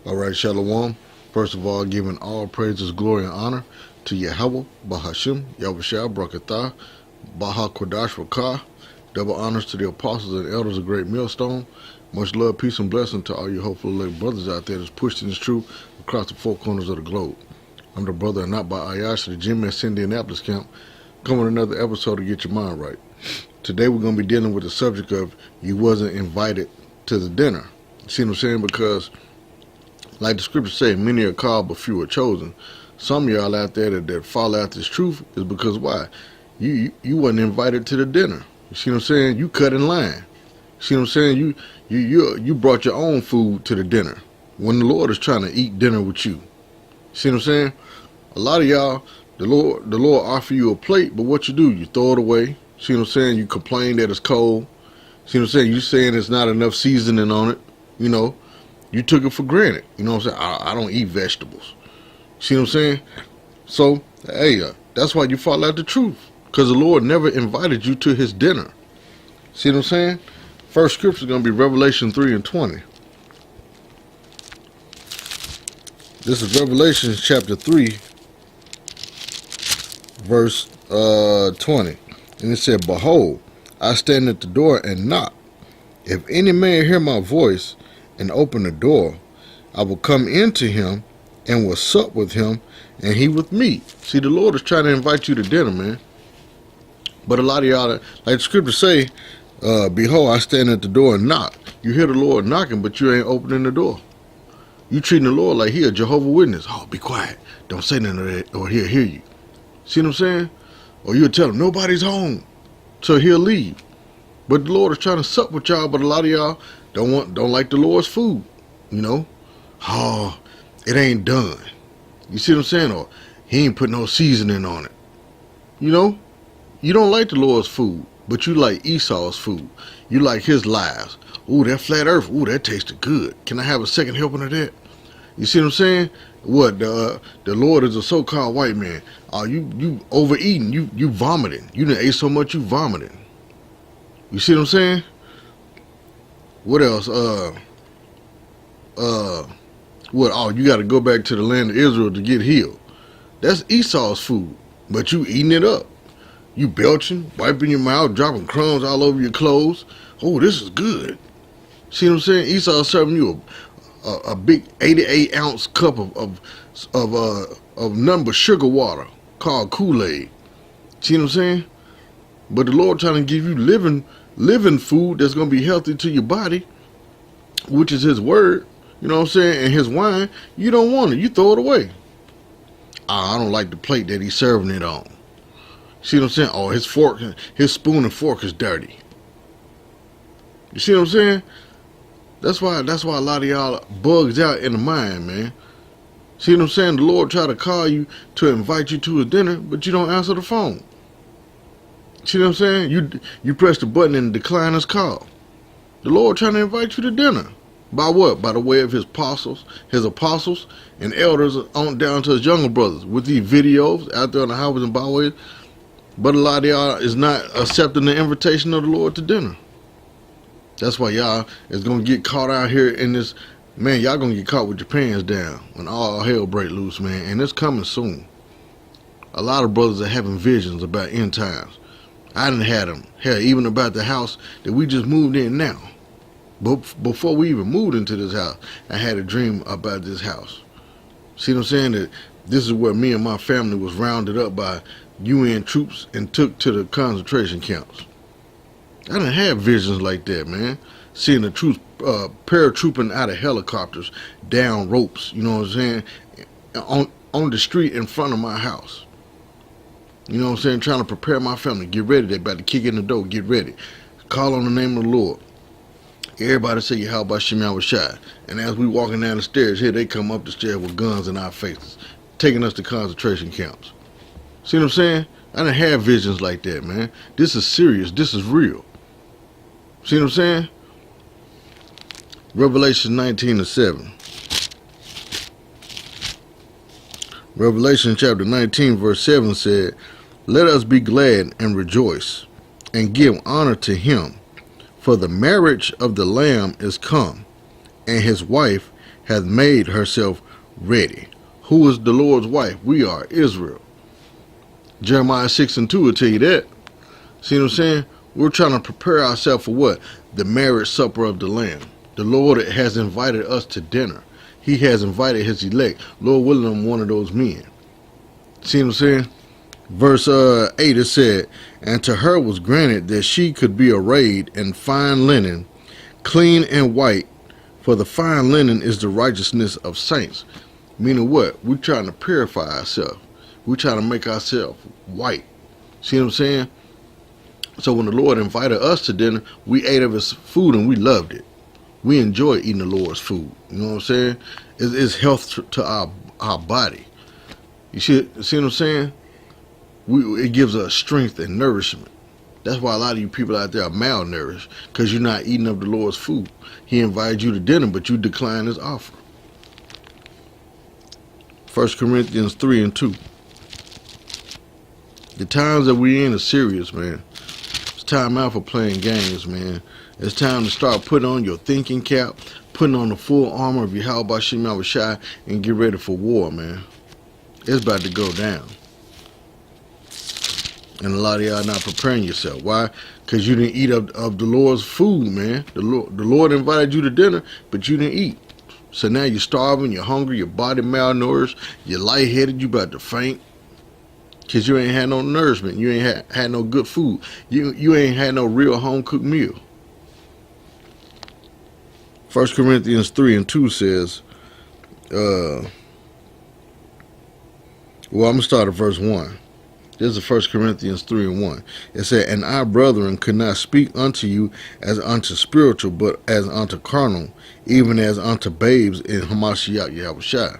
All right, Shalom. First of all, giving all praises, glory, and honor to YAHAWAH, Bahashim, Yahawashi, Brakatah, Baha Kodash Rakah. Double honors to the apostles and elders of Great Millstone. Much love, peace, and blessing to all you hopeful elect brothers out there that's pushing this truth across the four corners of the globe. I'm the brother and not by Ayash, the Jim at Indianapolis camp, coming with another episode to get your mind right. Today we're going to be dealing with the subject of you wasn't invited to the dinner. You see what I'm saying? Because like the scriptures say, many are called but few are chosen. Some of y'all out there that fall out this truth is because why? You wasn't invited to the dinner. You see what I'm saying? You cut in line. You see what I'm saying? You brought your own food to the dinner when the Lord is trying to eat dinner with you. See what I'm saying? A lot of y'all, the Lord offer you a plate, but what you do? You throw it away. See what I'm saying? You complain that it's cold. See what I'm saying? You saying it's not enough seasoning on it. You know, you took it for granted. You know what I'm saying? I don't eat vegetables. See what I'm saying? So, hey, that's why you fall out the truth. Because the Lord never invited you to his dinner. See what I'm saying? First scripture is going to be Revelation 3:20. This is Revelation chapter 3, verse 20. And it said, "Behold, I stand at the door and knock. If any man hear my voice and open the door, I will come into him and will sup with him and he with me." See, the Lord is trying to invite you to dinner, man. But a lot of y'all, like the scriptures say, behold, I stand at the door and knock. You hear the Lord knocking, but you ain't opening the door. You treating the Lord like he a Jehovah's Witness. Oh, be quiet. Don't say nothing of that, or he'll hear you. See what I'm saying? Or you'll tell him nobody's home, so he'll leave. But the Lord is trying to sup with y'all, but a lot of y'all don't like the Lord's food. You know? Oh, it ain't done. You see what I'm saying? Or he ain't put no seasoning on it. You know? You don't like the Lord's food, but you like Esau's food. You like his lies. Ooh, that flat earth. Ooh, that tasted good. Can I have a second helping of that? You see what I'm saying? What, the Lord is a so-called white man. You overeating. You vomiting. You done ate so much you vomiting. You see what I'm saying? What else? What? Oh, you got to go back to the land of Israel to get healed. That's Esau's food, but you eating it up. You belching, wiping your mouth, dropping crumbs all over your clothes. Oh, this is good. See what I'm saying? Esau's serving you a big 88-ounce cup of nothing but sugar water called Kool-Aid. See what I'm saying? But the Lord trying to give you living food that's going to be healthy to your body, which is his word, you know what I'm saying, and his wine. You don't want it. You throw it away. I don't like the plate that he's serving it on. See what I'm saying? Oh, his spoon and fork is dirty. You see what I'm saying? That's why a lot of y'all bugs out in the mind, man. See what I'm saying? The Lord try to call you to invite you to a dinner, but you don't answer the phone. See what I'm saying? You press the button and decline his call. The Lord trying to invite you to dinner. By what? By the way of his apostles and elders on down to his younger brothers with these videos out there on the highways and byways. But a lot of y'all is not accepting the invitation of the Lord to dinner. That's why y'all is going to get caught out here in this. Man, y'all going to get caught with your pants down when all hell break loose, man. And it's coming soon. A lot of brothers are having visions about end times. I didn't have them. Hell, even about the house that we just moved in now. But before we even moved into this house, I had a dream about this house. See what I'm saying? That this is where me and my family was rounded up by UN troops and took to the concentration camps. I didn't have visions like that, man. Seeing the troops paratrooping out of helicopters down ropes, you know what I'm saying, on the street in front of my house. You know what I'm saying? Trying to prepare my family. Get ready. They about to kick in the door. Get ready. Call on the name of the Lord. Everybody say Yahawashi, YAHAWASHI. And as we walking down the stairs, here they come up the stairs with guns in our faces, taking us to concentration camps. See what I'm saying? I didn't have visions like that, man. This is serious. This is real. See what I'm saying? Revelation 19:7. Revelation chapter 19 verse 7 said, "Let us be glad and rejoice and give honor to him, for the marriage of the Lamb is come, and his wife hath made herself ready. Who is the Lord's wife? We are Israel. Jeremiah 6:2 will tell you that. See what I'm saying? We're trying to prepare ourselves for what? The marriage supper of the Lamb. The Lord has invited us to dinner. He has invited his elect. Lord willing, I'm one of those men. See what I'm saying? Verse 8, it said, and to her was granted that she could be arrayed in fine linen, clean and white, for the fine linen is the righteousness of saints. Meaning what? We're trying to purify ourselves. We're trying to make ourselves white. See what I'm saying? So when the Lord invited us to dinner, we ate of his food and we loved it. We enjoy eating the Lord's food. You know what I'm saying? It's health to our body. You see what I'm saying? It gives us strength and nourishment. That's why a lot of you people out there are malnourished, because you're not eating of the Lord's food. He invited you to dinner, but you declined his offer. 1 Corinthians 3:2. The times that we're in are serious, man. It's time out for playing games, man. It's time to start putting on your thinking cap, putting on the full armor of YAHAWASHI, and get ready for war, man. It's about to go down. And a lot of y'all not preparing yourself. Why? Because you didn't eat of the Lord's food, man. The Lord invited you to dinner, but you didn't eat. So now you're starving, you're hungry, your body malnourished, you're lightheaded, you about to faint. Because you ain't had no nourishment. You ain't had no good food. You ain't had no real home-cooked meal. 1 Corinthians 3:2 says, well, I'm going to start at verse 1. This is 1 Corinthians 3:1. It said, and I, brethren, could not speak unto you as unto spiritual, but as unto carnal, even as unto babes in Hamashiach Yahushua.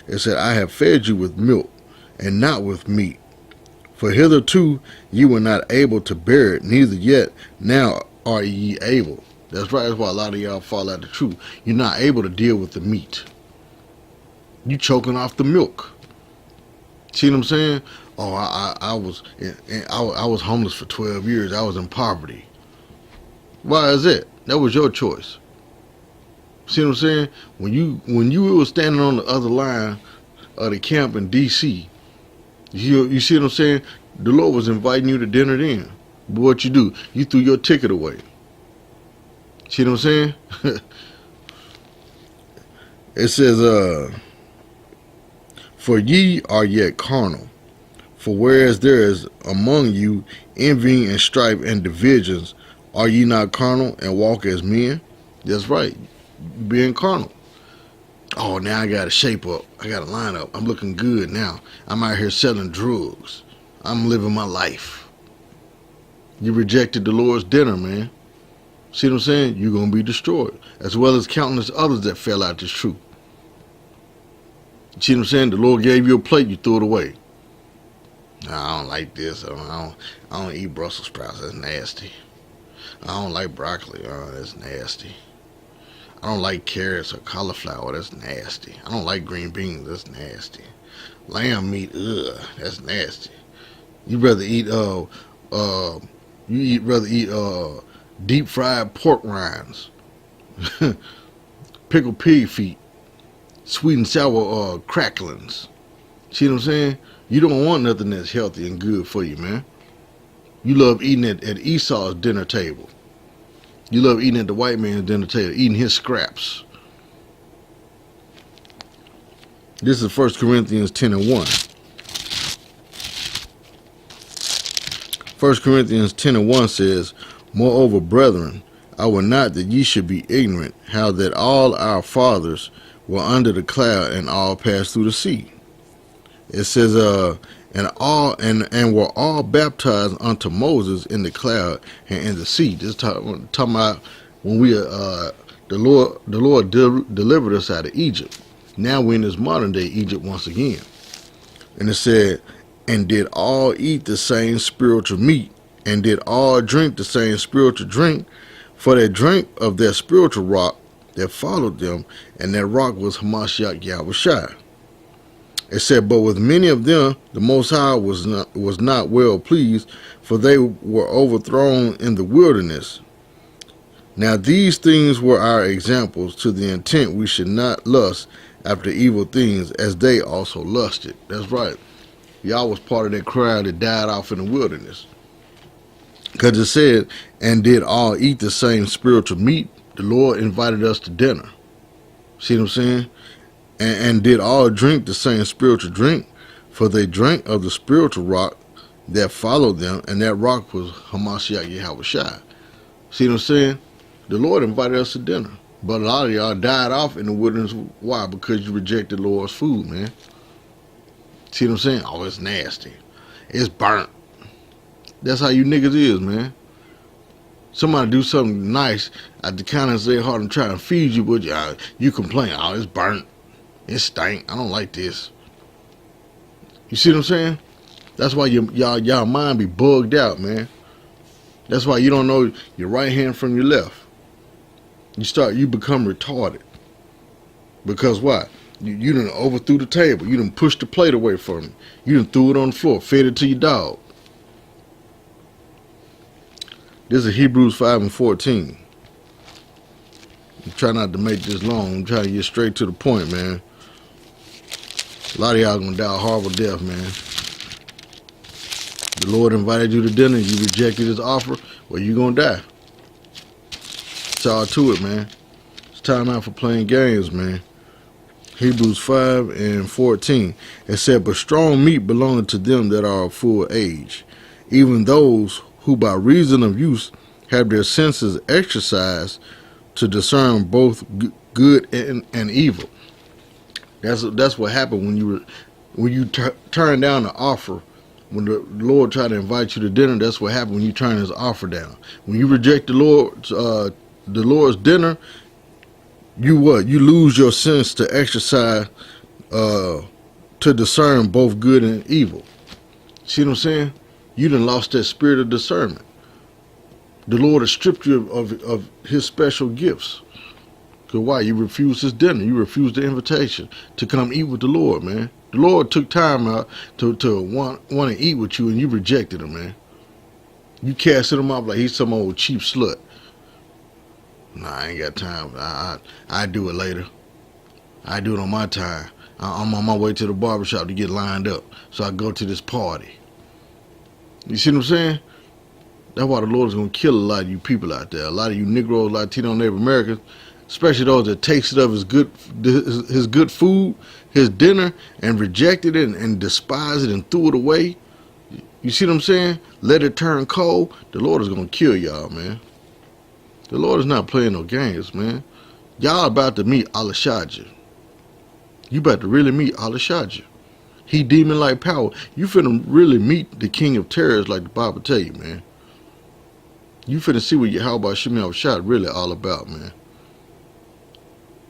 It said, I have fed you with milk, and not with meat. For hitherto ye were not able to bear it, neither yet now are ye able. That's right, that's why a lot of y'all fall out the truth. You're not able to deal with the meat. You choking off the milk. See what I'm saying? Oh, I was homeless for 12 years. I was in poverty. Why is that? That was your choice. See what I'm saying? When you were standing on the other line of the camp in D.C., you see what I'm saying? The Lord was inviting you to dinner then. But what you do? You threw your ticket away. See what I'm saying? It says, for ye are yet carnal. For whereas there is among you envying and strife and divisions, are ye not carnal and walk as men? That's right, being carnal. Oh, now I got to shape up. I got to line up. I'm looking good now. I'm out here selling drugs. I'm living my life. You rejected the Lord's dinner, man. See what I'm saying? You're going to be destroyed, as well as countless others that fell out this truth. See what I'm saying? The Lord gave you a plate, you threw it away. Nah, I don't like this. I don't eat Brussels sprouts. That's nasty. I don't like broccoli. Oh, that's nasty. I don't like carrots or cauliflower. That's nasty. I don't like green beans. That's nasty. Lamb meat. Ugh, that's nasty. You rather eat deep fried pork rinds, pickled pig feet, sweet and sour cracklings. See what I'm saying? You don't want nothing that's healthy and good for you, man. You love eating at Esau's dinner table. You love eating at the white man's dinner table, eating his scraps. This is 1 Corinthians 10:1. 1 Corinthians 10:1 says, moreover, brethren, I will not that ye should be ignorant, how that all our fathers were under the cloud and all passed through the sea. It says, and were all baptized unto Moses in the cloud and in the sea. This is talking about when the Lord delivered us out of Egypt. Now we're in this modern day Egypt once again. And it said, and did all eat the same spiritual meat, and did all drink the same spiritual drink, for they drank of that spiritual rock that followed them, and that rock was Hamashiach Yahushua. It said, but with many of them the Most High was not well pleased, for they were overthrown in the wilderness. Now these things were our examples, to the intent we should not lust after evil things as they also lusted. That's right. Y'all was part of that crowd that died off in the wilderness. Because it said, and did all eat the same spiritual meat. The Lord invited us to dinner. See what I'm saying? And did all drink the same spiritual drink, for they drank of the spiritual rock that followed them, and that rock was Hamashiach Yahawashi. See what I'm saying? The Lord invited us to dinner. But a lot of y'all died off in the wilderness. Why? Because you rejected the Lord's food, man. See what I'm saying? Oh, it's nasty. It's burnt. That's how you niggas is, man. Somebody do something nice at the counter of their heart and try to feed you, but you complain. Oh, it's burnt. It stank. I don't like this. You see what I'm saying? That's why y'all mind be bugged out, man. That's why you don't know your right hand from your left. You become retarded. Because why? You done overthrew the table. You done pushed the plate away from it. You done threw it on the floor, fed it to your dog. This is Hebrews 5:14. I'm trying not to make this long. I'm trying to get straight to the point, man. A lot of y'all gonna die a horrible death, man. The Lord invited you to dinner, you rejected his offer, well, you gonna die. It's all to it, man. It's time out for playing games, man. Hebrews 5:14. It said, but strong meat belongeth to them that are of full age, even those who by reason of use have their senses exercised to discern both good and evil. That's what happened when you turn down the offer. When the Lord tried to invite you to dinner, that's what happened when you turn his offer down. When you reject the Lord's dinner, you lose your sense to exercise to discern both good and evil. See what I'm saying? You done lost that spirit of discernment. The Lord has stripped you of his special gifts. Because why? You refused his dinner. You refused the invitation to come eat with the Lord, man. The Lord took time out to want to eat with you, and you rejected him, man. You casted him off like he's some old cheap slut. Nah, I ain't got time. I do it later. I do it on my time. I'm on my way to the barbershop to get lined up, so I go to this party. You see what I'm saying? That's why the Lord is going to kill a lot of you people out there. A lot of you Negroes, Latino, Native Americans, especially those that tasted of his good food, his dinner, and rejected it and despised it and threw it away. You see what I'm saying? Let it turn cold. The Lord is going to kill y'all, man. The Lord is not playing no games, man. Y'all about to meet Alashadja. You about to really meet Alashadja. He demon-like power. You finna really meet the king of terrors like the Bible tell you, man. You finna see what YAHAWASHI really all about, man.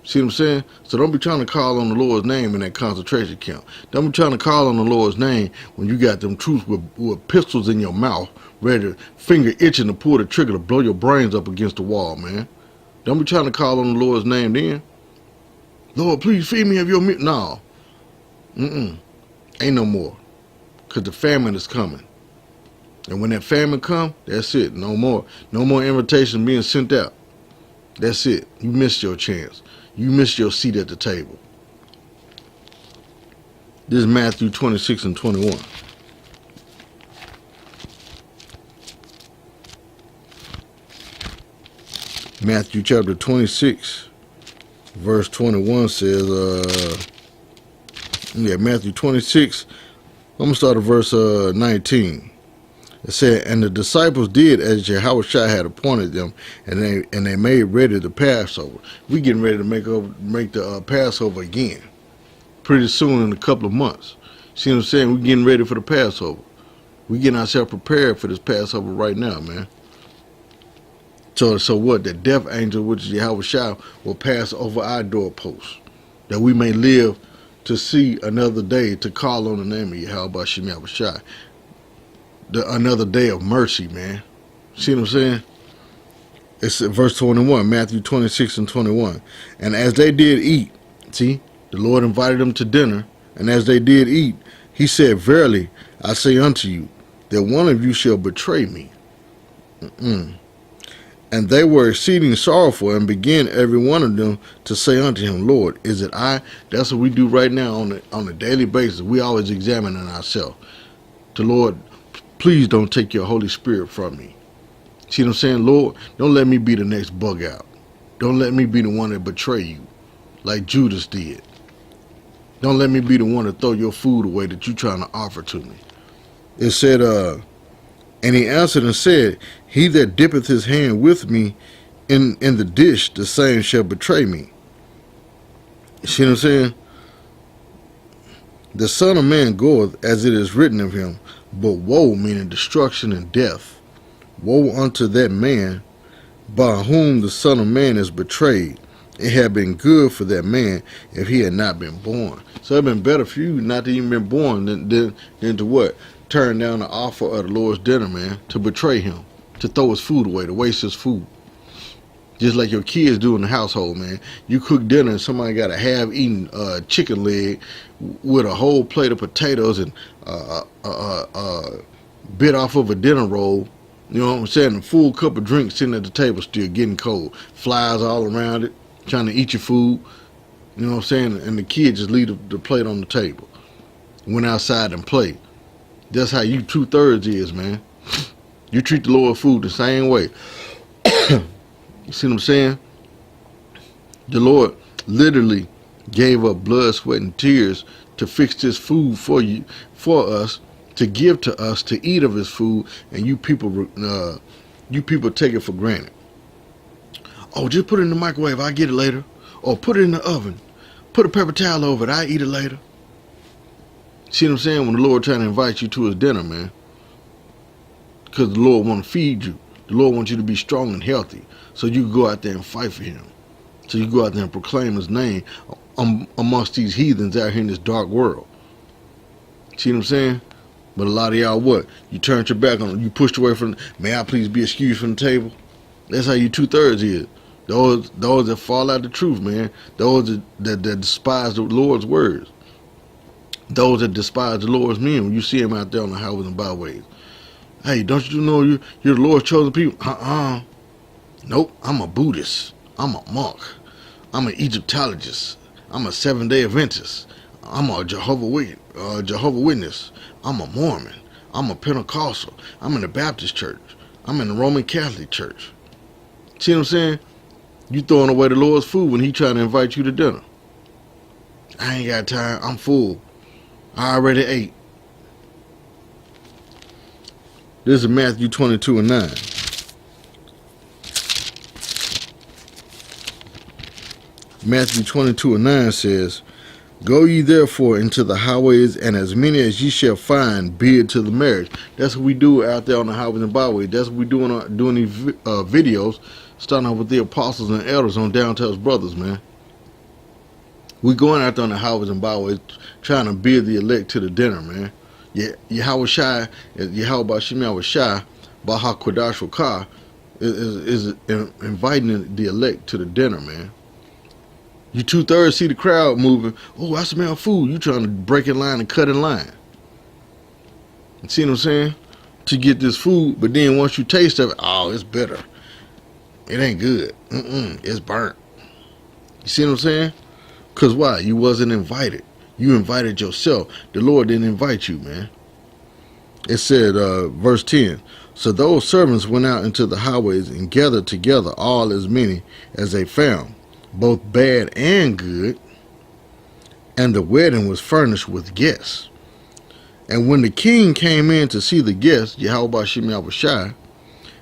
See what I'm saying? So don't be trying to call on the Lord's name in that concentration camp. Don't be trying to call on the Lord's name when you got them troops with pistols in your mouth, ready to finger itching to pull the trigger to blow your brains up against the wall, man. Don't be trying to call on the Lord's name then. Lord, please feed me of your meat. No. Ain't no more. Because the famine is coming. And when that famine come, that's it. No more. No more invitation being sent out. That's it. You missed your chance. You missed your seat at the table. This is Matthew 26:21. Matthew chapter 26, verse 21 says, Matthew 26, I'm going to start at verse 19. It said, and the disciples did as Yahawashi had appointed them, and they made ready the Passover. We getting ready to make the Passover again, pretty soon in a couple of months. See what I'm saying? We getting ready for the Passover. We getting ourselves prepared for this Passover right now, man. So what? The death angel, which is Yahawashi, will pass over our doorposts, that we may live to see another day to call on the name of Yahawashi. Another day of mercy, man. See what I'm saying? It's verse 21, Matthew 26:21. And as they did eat, see, the Lord invited them to dinner, and as they did eat, he said, verily, I say unto you, that one of you shall betray me. And they were exceeding sorrowful, and began every one of them to say unto him, Lord, is it I? That's what we do right now on a daily basis. We always examining ourselves. The Lord, please don't take your Holy Spirit from me. See what I'm saying? Lord, don't let me be the next bug out. Don't let me be the one that betray you like Judas did. Don't let me be the one to throw your food away that you're trying to offer to me. It said, and he answered and said, he that dippeth his hand with me in the dish, the same shall betray me. You see what I'm saying? The Son of Man goeth as it is written of him, but woe, meaning destruction and death. Woe unto that man by whom the Son of Man is betrayed. It had been good for that man if he had not been born. So it had been better for you not to even been born than to what? Turn down the offer of the Lord's dinner, man, to betray him, to throw his food away, to waste his food. Just like your kids do in the household, man. You cook dinner and somebody got a half-eaten chicken leg with a whole plate of potatoes and bit off of a dinner roll. You know what I'm saying? A full cup of drink sitting at the table still getting cold. Flies all around it, trying to eat your food. You know what I'm saying? And the kid just leave the plate on the table. Went outside and played. That's how you 2/3 is, man. You treat the Lord food the same way. You see what I'm saying? The Lord literally gave up blood, sweat, and tears to fix this food for you, for us, to give to us, to eat of his food, and you people take it for granted. Oh, just put it in the microwave, I'll get it later. Or put it in the oven. Put a paper towel over it, I'll eat it later. See what I'm saying? When the Lord trying to invite you to his dinner, man. Because the Lord want to feed you. The Lord wants you to be strong and healthy. So you can go out there and fight for him. So you go out there and proclaim his name amongst these heathens out here in this dark world. See what I'm saying? But a lot of y'all, what? You turned your back on them. You pushed away from, may I please be excused from the table? That's how you 2/3 is. Those that fall out the truth, man. Those that despise the Lord's words. Those that despise the Lord's men when you see him out there on the highways and byways. Hey, don't you know you're the Lord's chosen people? Nope, I'm a Buddhist. I'm a monk. I'm an Egyptologist. I'm a Seventh-day Adventist. I'm a Jehovah Witness. I'm a Mormon. I'm a Pentecostal. I'm in the Baptist church. I'm in the Roman Catholic church. See what I'm saying? You throwing away the Lord's food when he trying to invite you to dinner. I ain't got time. I'm full. I already ate. This is Matthew 22:9. Matthew 22:9 says, Go ye therefore into the highways, and as many as ye shall find, bid to the marriage. That's what we do out there on the highways and byways. That's what we do doing these videos, starting off with the apostles and elders on down to us brothers, man. We going out there on the highways and byways, trying to bid the elect to the dinner, man. YAHAWASHI, YAHAWASHI, Baha Kodash Wakah, is inviting the elect to the dinner, man. You 2/3 see the crowd moving. Oh, I smell food. You trying to break in line and cut in line. You see what I'm saying? To get this food, but then once you taste of it, oh, it's bitter. It ain't good. It's burnt. You see what I'm saying? Because why? You wasn't invited. You invited yourself. The Lord didn't invite you, man. It said, verse 10, So those servants went out into the highways and gathered together all as many as they found, both bad and good, and the wedding was furnished with guests. And when the king came in to see the guests, YAHAWASHI,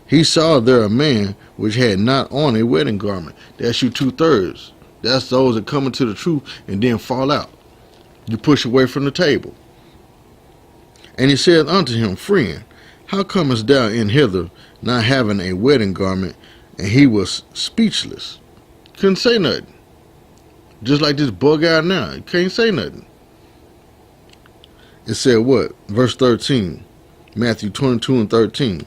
he saw there a man which had not on a wedding garment. That's you 2/3. That's those that come into the truth and then fall out. You push away from the table. And he said unto him, Friend, how comest thou in hither, not having a wedding garment? And he was speechless. Couldn't say nothing. Just like this bug out now. He can't say nothing. It said what? Verse 13. Matthew 22:13.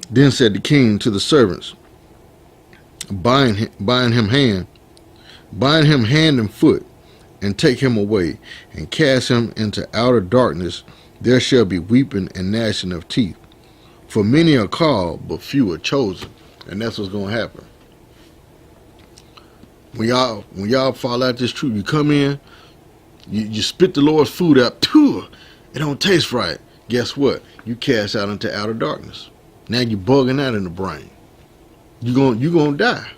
Then said the king to the servants, Bind him hand and foot, and take him away, and cast him into outer darkness. There shall be weeping and gnashing of teeth. For many are called, but few are chosen. And that's what's going to happen. When y'all fall out this truth, you come in, you spit the Lord's food out. It don't taste right. Guess what? You cast out into outer darkness. Now you bugging out in the brain. You gonna die.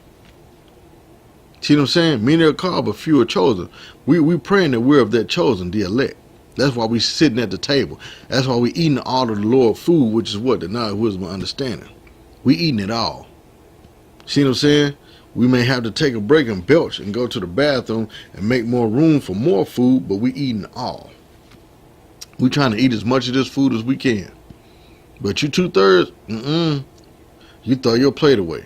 See what I'm saying? Many are called, but few are chosen. We praying that we're of that chosen, the elect. That's why we sitting at the table. That's why we eating all of the Lord's food, which is what? The knowledge, wisdom, and understanding. We eating it all. See what I'm saying? We may have to take a break and belch and go to the bathroom and make more room for more food, but we eating all. We trying to eat as much of this food as we can. But you 2/3, you throw your plate away.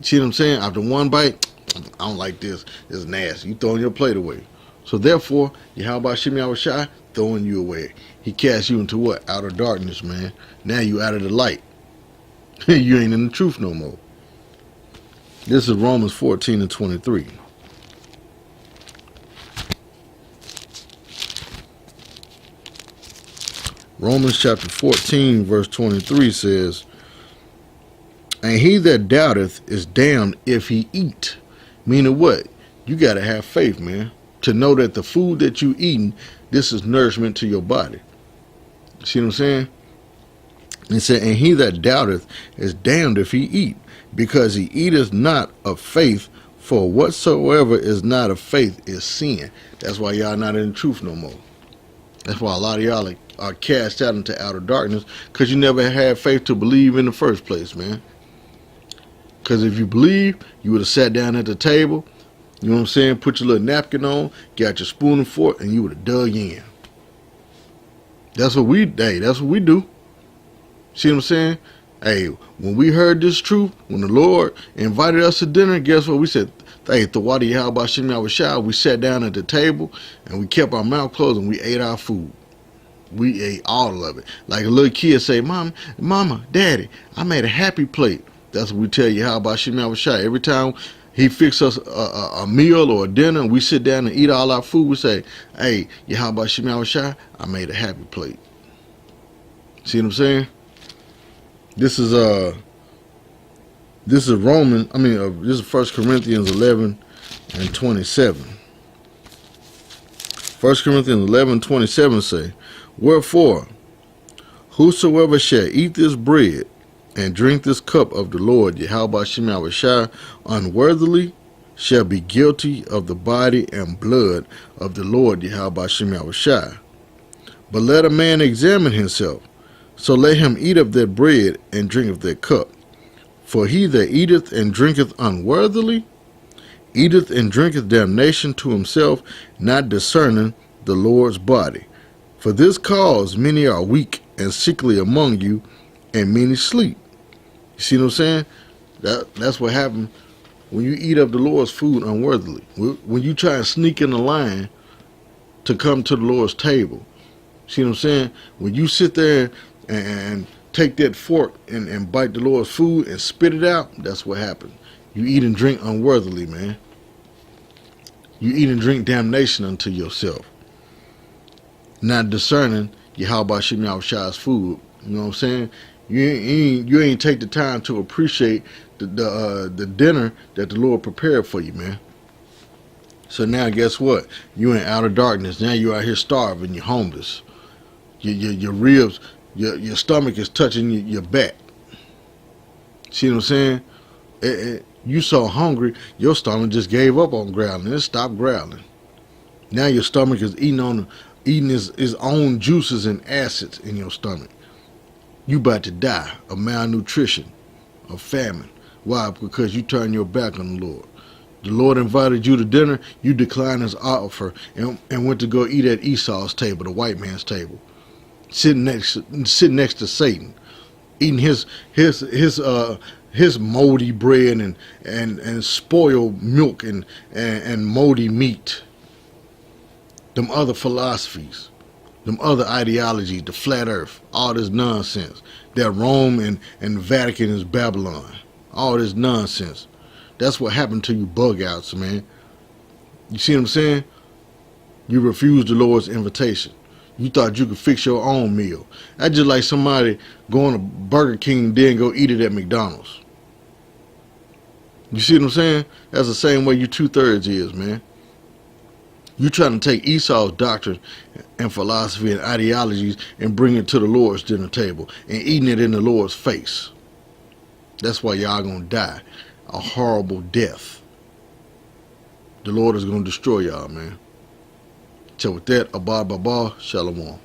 See what I'm saying? After one bite, I don't like this. It's nasty. You throwing your plate away. So therefore, YAHAWASHI throwing you away. He cast you into what? Outer darkness, man. Now you out of the light. You ain't in the truth no more. This is Romans 14:23. Romans chapter 14 verse 23 says, and he that doubteth is damned if he eat. Meaning what? You got to have faith, man, to know that the food that you eating, this is nourishment to your body. See what I'm saying? It said, and he that doubteth is damned if he eat, because he eateth not of faith, for whatsoever is not of faith is sin. That's why y'all not in the truth no more. That's why a lot of y'all are cast out into outer darkness, because you never had faith to believe in the first place, man. Because if you believe, you would have sat down at the table, you know what I'm saying, put your little napkin on, got your spoon and fork, and you would have dug in. That's what we do. See what I'm saying? Hey, when we heard this truth, when the Lord invited us to dinner, guess what? We said, hey, Thawadi YAHAWASHI, we sat down at the table, and we kept our mouth closed, and we ate our food. We ate all of it. Like a little kid say, Mama, Daddy, I made a happy plate. That's what we tell YAHAWASHI. Every time he fix us a meal or a dinner, and we sit down and eat all our food, we say, hey, YAHAWASHI, I made a happy plate. See what I'm saying? This is Roman. This is 1 Corinthians 11:27. 1 Corinthians 11:27 say, wherefore, whosoever shall eat this bread and drink this cup of the Lord YAHAWASHI unworthily shall be guilty of the body and blood of the Lord YAHAWASHI. But let a man examine himself, so let him eat of that bread and drink of that cup. For he that eateth and drinketh unworthily, eateth and drinketh damnation to himself, not discerning the Lord's body. For this cause many are weak and sickly among you, and many sleep. You see what I'm saying? That's what happened when you eat of the Lord's food unworthily. When you try and sneak in the line to come to the Lord's table. See what I'm saying? When you sit there and take that fork and bite the Lord's food and spit it out, that's what happened. You eat and drink unworthily, man. You eat and drink damnation unto yourself, not discerning YAHAWASHI's food. You know what I'm saying? You ain't take the time to appreciate the dinner that the Lord prepared for you, man. So now guess what? You in outer darkness. Now you out here starving. You're homeless. Your ribs, your stomach is touching your back. See what I'm saying? You so hungry, your stomach just gave up on growling. It stopped growling. Now your stomach is eating its own juices and acids in your stomach. You about to die of malnutrition, of famine. Why? Because you turned your back on the Lord. The Lord invited you to dinner, you declined his offer and went to go eat at Esau's table, the white man's table. Sitting next to Satan, eating his moldy bread and spoiled milk and moldy meat. Them other philosophies, them other ideologies, the flat earth, all this nonsense. That Rome and the Vatican is Babylon. All this nonsense. That's what happened to you bug outs, man. You see what I'm saying? You refused the Lord's invitation. You thought you could fix your own meal. That's just like somebody going to Burger King and then go eat it at McDonald's. You see what I'm saying? That's the same way you 2/3 is, man. You trying to take Esau's doctrine and philosophy and ideologies and bring it to the Lord's dinner table and eating it in the Lord's face. That's why y'all gonna die a horrible death. The Lord is gonna destroy y'all, man. So with that, abad baba, shalom.